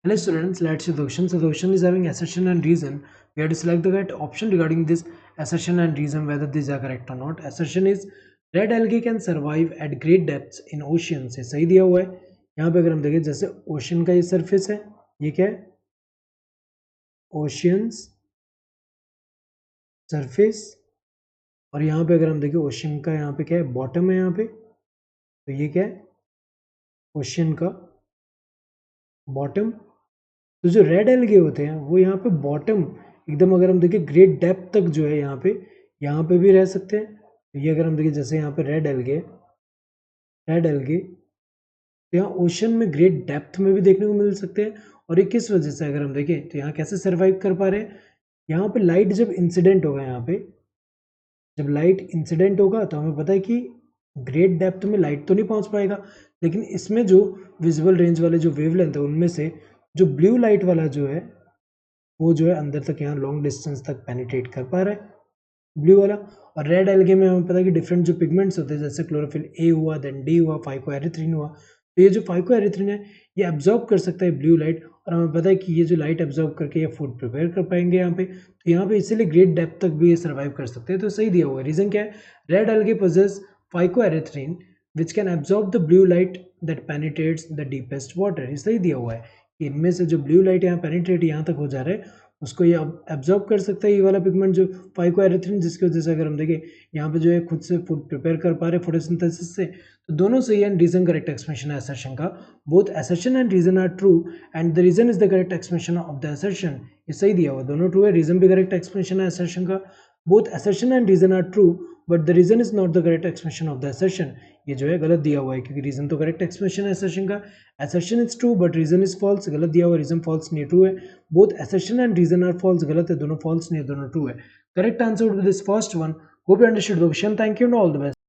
Hello students, let's see the question. So the question is having assertion and reason. We have to select the correct option regarding this assertion and reason whether these are correct or not. Assertion is red algae can survive at great depths in oceans. से सही दिया हुआ है. यहाँ पे अगर हम देखें जैसे ओशन का ये सरफेस है, ये क्या है? Oceans surface. और यहाँ पे अगर हम देखें ओशन का यहाँ पे क्या है? बॉटम है यहाँ पे. तो ये क्या है? ओशन का बॉटम. तो जो रेड एल्गे होते हैं वो यहाँ पे बॉटम एकदम अगर हम देखें ग्रेट डेप्थ तक जो है यहाँ पे भी रह सकते हैं. तो ये अगर हम देखें जैसे यहाँ पे रेड एल्गे तो यहाँ ओशन में ग्रेट डेप्थ में भी देखने को मिल सकते हैं. और ये किस वजह से अगर हम देखें तो यहाँ कैसे सर्वाइव कर पा रहे हैं? यहाँ पे लाइट जब इंसिडेंट होगा, यहाँ पे जब लाइट इंसिडेंट होगा तो हमें पता है कि ग्रेट डेप्थ में लाइट तो नहीं पहुंच पाएगा, लेकिन इसमें जो विजिबल रेंज वाले जो वेवलेंथ है उनमें से जो ब्लू लाइट वाला जो है वो जो है अंदर तक यहाँ लॉन्ग डिस्टेंस तक पेनिट्रेट कर पा रहा है, ब्लू वाला. और रेड एल्गे में हमें पता है कि डिफरेंट जो पिगमेंट्स होते हैं जैसे क्लोरोफिल ए हुआ, देन डी हुआ, फाइकोएरिथ्रिन हुआ. तो ये जो फाइकोएरिथ्रिन है ये एब्जॉर्ब कर सकता है ब्लू लाइट, और हमें पता है कि ये जो लाइट एब्जॉर्ब करके ये फूड प्रिपेयर कर पाएंगे यहाँ पे. तो यहाँ पे इसीलिए ग्रेट डेप्थ तक भी ये सर्वाइव कर सकते हैं. तो सही दिया हुआ है. रीजन क्या है? Red algae possess phycoerythrin which can absorb the blue light that penetrates the deepest water. ये सही दिया हुआ है कि इनमें से जो ब्लू लाइट यहाँ पेनिट्रेट यहाँ तक हो जा रहा है उसको ये एब्जॉर्ब कर सकता है ये वाला पिगमेंट जो फाइकोएरिथ्रिन, जिसकी वजह से अगर हम देखें यहाँ पे जो है खुद से फूड प्रिपेयर कर पा रहे हैं फोटोसिंथेसिस से. तो दोनों सही एंड रीजन करेक्ट एक्सप्लेनेशन है असर्शन का. Both assertion and reason are true and the reason is the correct explanation of the assertion. ये सही दिया हुआ, दोनों ट्रू है. रीजन भी करेक्ट एक्सप्लेनेशन है असर्शन का. Both assertion and reason are true but the reason is not the correct explanation of the assertion. ये जो है गलत दिया हुआ है क्योंकि रीजन तो करेक्ट एक्सप्लेनेशन है असर्शन का. Assertion is true but reason is false. गलत दिया हुआ, रीजन फॉल्स नहीं ट्रू है. Both assertion and reason are false. गलत है, दोनों फॉल्स नहीं है, दोनों ट्रू है. Correct answer to this first one. Hope you understood the question. Thank you and all the best.